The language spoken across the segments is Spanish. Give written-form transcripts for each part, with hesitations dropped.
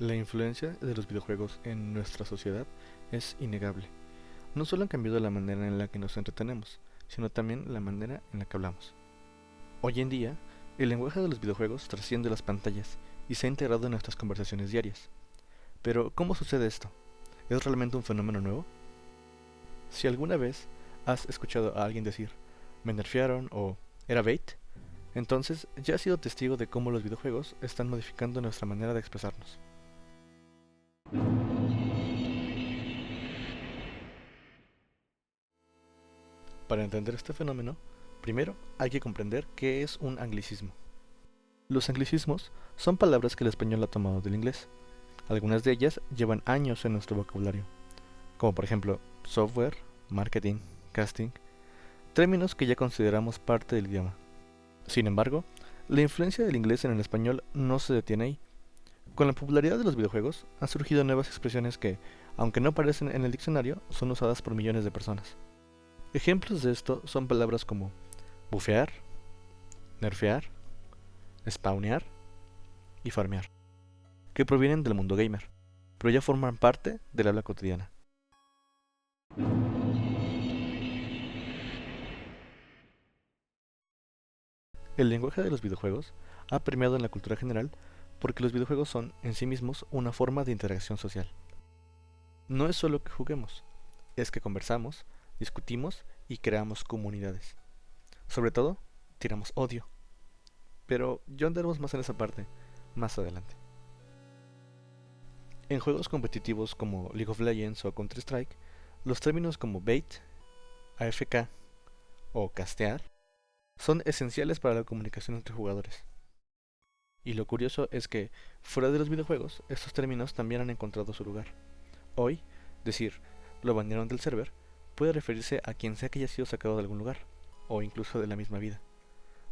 La influencia de los videojuegos en nuestra sociedad es innegable. No solo han cambiado la manera en la que nos entretenemos, sino también la manera en la que hablamos. Hoy en día, el lenguaje de los videojuegos trasciende las pantallas y se ha integrado en nuestras conversaciones diarias. Pero, ¿cómo sucede esto? ¿Es realmente un fenómeno nuevo? Si alguna vez has escuchado a alguien decir, me nerfearon o era bait, entonces ya has sido testigo de cómo los videojuegos están modificando nuestra manera de expresarnos. Para entender este fenómeno, primero hay que comprender qué es un anglicismo. Los anglicismos son palabras que el español ha tomado del inglés. Algunas de ellas llevan años en nuestro vocabulario, como por ejemplo software, marketing, casting, términos que ya consideramos parte del idioma. Sin embargo, la influencia del inglés en el español no se detiene ahí. Con la popularidad de los videojuegos han surgido nuevas expresiones que, aunque no aparecen en el diccionario, son usadas por millones de personas. Ejemplos de esto son palabras como bufear, nerfear, spawnear y farmear, que provienen del mundo gamer, pero ya forman parte del habla cotidiana. El lenguaje de los videojuegos ha permeado en la cultura general porque los videojuegos son en sí mismos una forma de interacción social. No es solo que juguemos, es que conversamos, discutimos y creamos comunidades. Sobre todo, tiramos odio. Pero ya andaremos más en esa parte más adelante. En juegos competitivos como League of Legends o Counter-Strike, los términos como bait, AFK o castear son esenciales para la comunicación entre jugadores. Y lo curioso es que, fuera de los videojuegos, estos términos también han encontrado su lugar. Hoy, decir lo banearon del server puede referirse a quien sea que haya sido sacado de algún lugar, o incluso de la misma vida,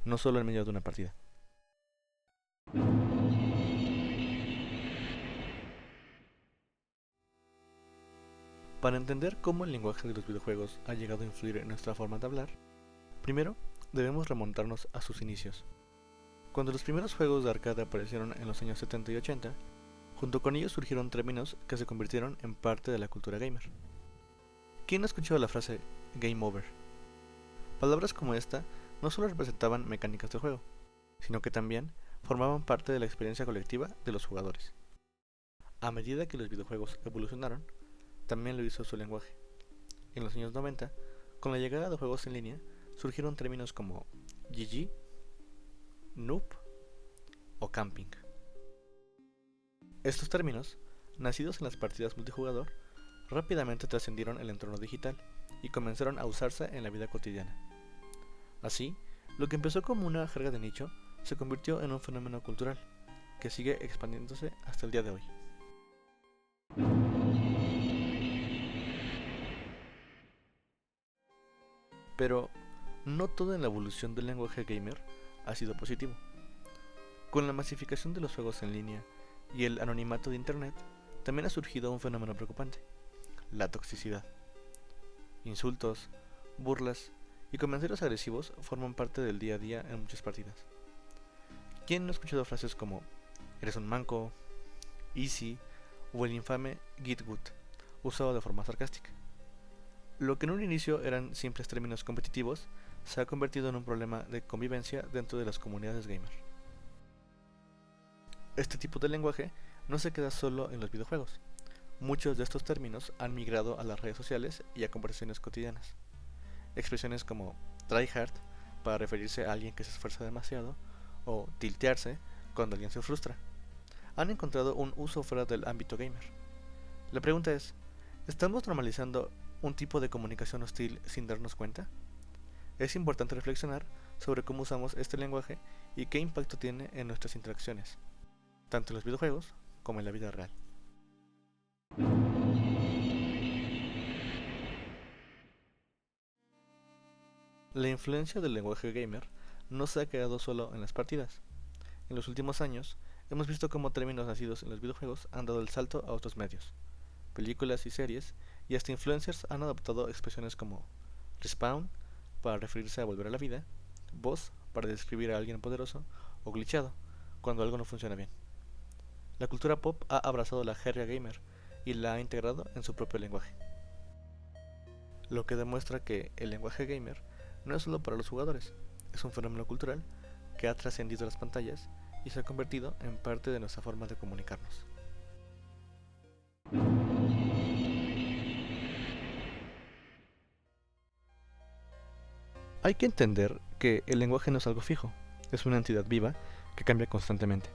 no solo en medio de una partida. Para entender cómo el lenguaje de los videojuegos ha llegado a influir en nuestra forma de hablar, primero debemos remontarnos a sus inicios. Cuando los primeros juegos de arcade aparecieron en los años 70 y 80, junto con ellos surgieron términos que se convirtieron en parte de la cultura gamer. ¿Quién ha escuchado la frase Game Over? Palabras como esta no solo representaban mecánicas del juego, sino que también formaban parte de la experiencia colectiva de los jugadores. A medida que los videojuegos evolucionaron, también lo hizo su lenguaje. En los años 90, con la llegada de juegos en línea, surgieron términos como GG, Noob o Camping. Estos términos, nacidos en las partidas multijugador, rápidamente trascendieron el entorno digital y comenzaron a usarse en la vida cotidiana. Así, lo que empezó como una jerga de nicho se convirtió en un fenómeno cultural que sigue expandiéndose hasta el día de hoy. Pero no todo en la evolución del lenguaje gamer ha sido positivo. Con la masificación de los juegos en línea y el anonimato de Internet, también ha surgido un fenómeno preocupante: la toxicidad. Insultos, burlas y comentarios agresivos forman parte del día a día en muchas partidas. ¿Quién no ha escuchado frases como eres un manco, easy o el infame get good, usado de forma sarcástica? Lo que en un inicio eran simples términos competitivos se ha convertido en un problema de convivencia dentro de las comunidades gamer. Este tipo de lenguaje no se queda solo en los videojuegos. Muchos de estos términos han migrado a las redes sociales y a conversaciones cotidianas. Expresiones como tryhard para referirse a alguien que se esfuerza demasiado o tiltearse cuando alguien se frustra han encontrado un uso fuera del ámbito gamer. La pregunta es, ¿estamos normalizando un tipo de comunicación hostil sin darnos cuenta? Es importante reflexionar sobre cómo usamos este lenguaje y qué impacto tiene en nuestras interacciones, tanto en los videojuegos como en la vida real. La influencia del lenguaje gamer no se ha quedado solo en las partidas. En los últimos años, hemos visto cómo términos nacidos en los videojuegos han dado el salto a otros medios, películas y series, y hasta influencers han adoptado expresiones como respawn para referirse a volver a la vida, boss para describir a alguien poderoso, o glitchado, cuando algo no funciona bien. La cultura pop ha abrazado la jerga gamer y la ha integrado en su propio lenguaje, lo que demuestra que el lenguaje gamer no es solo para los jugadores, es un fenómeno cultural que ha trascendido las pantallas y se ha convertido en parte de nuestra forma de comunicarnos. Hay que entender que el lenguaje no es algo fijo, es una entidad viva que cambia constantemente.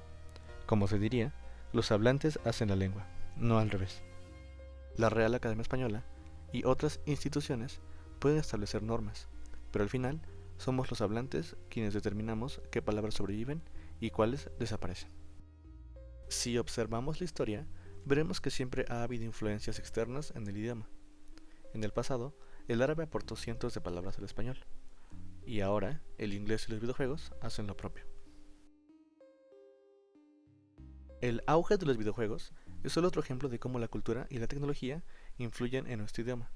Como se diría, los hablantes hacen la lengua, no al revés. La Real Academia Española y otras instituciones pueden establecer normas, pero al final somos los hablantes quienes determinamos qué palabras sobreviven y cuáles desaparecen. Si observamos la historia, veremos que siempre ha habido influencias externas en el idioma. En el pasado, el árabe aportó cientos de palabras al español, y ahora el inglés y los videojuegos hacen lo propio. El auge de los videojuegos es solo otro ejemplo de cómo la cultura y la tecnología influyen en nuestro idioma.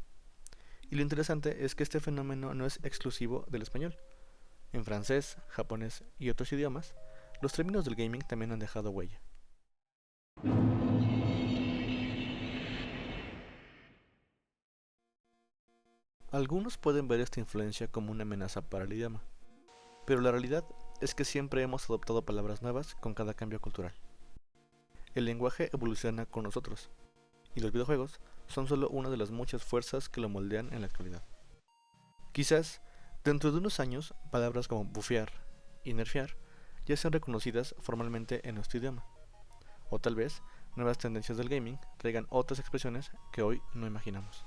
Y lo interesante es que este fenómeno no es exclusivo del español. En francés, japonés y otros idiomas, los términos del gaming también han dejado huella. Algunos pueden ver esta influencia como una amenaza para el idioma, pero la realidad es que siempre hemos adoptado palabras nuevas con cada cambio cultural. El lenguaje evoluciona con nosotros, y los videojuegos son solo una de las muchas fuerzas que lo moldean en la actualidad. Quizás, dentro de unos años, palabras como bufear y nerfear ya sean reconocidas formalmente en nuestro idioma, o tal vez nuevas tendencias del gaming traigan otras expresiones que hoy no imaginamos.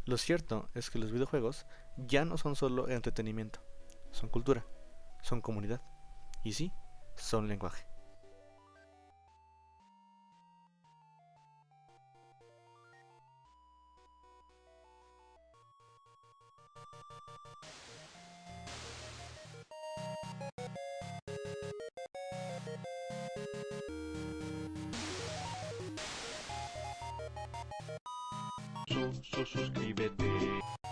Lo cierto es que los videojuegos ya no son solo entretenimiento, son cultura, son comunidad, y sí, son lenguaje. Suscríbete.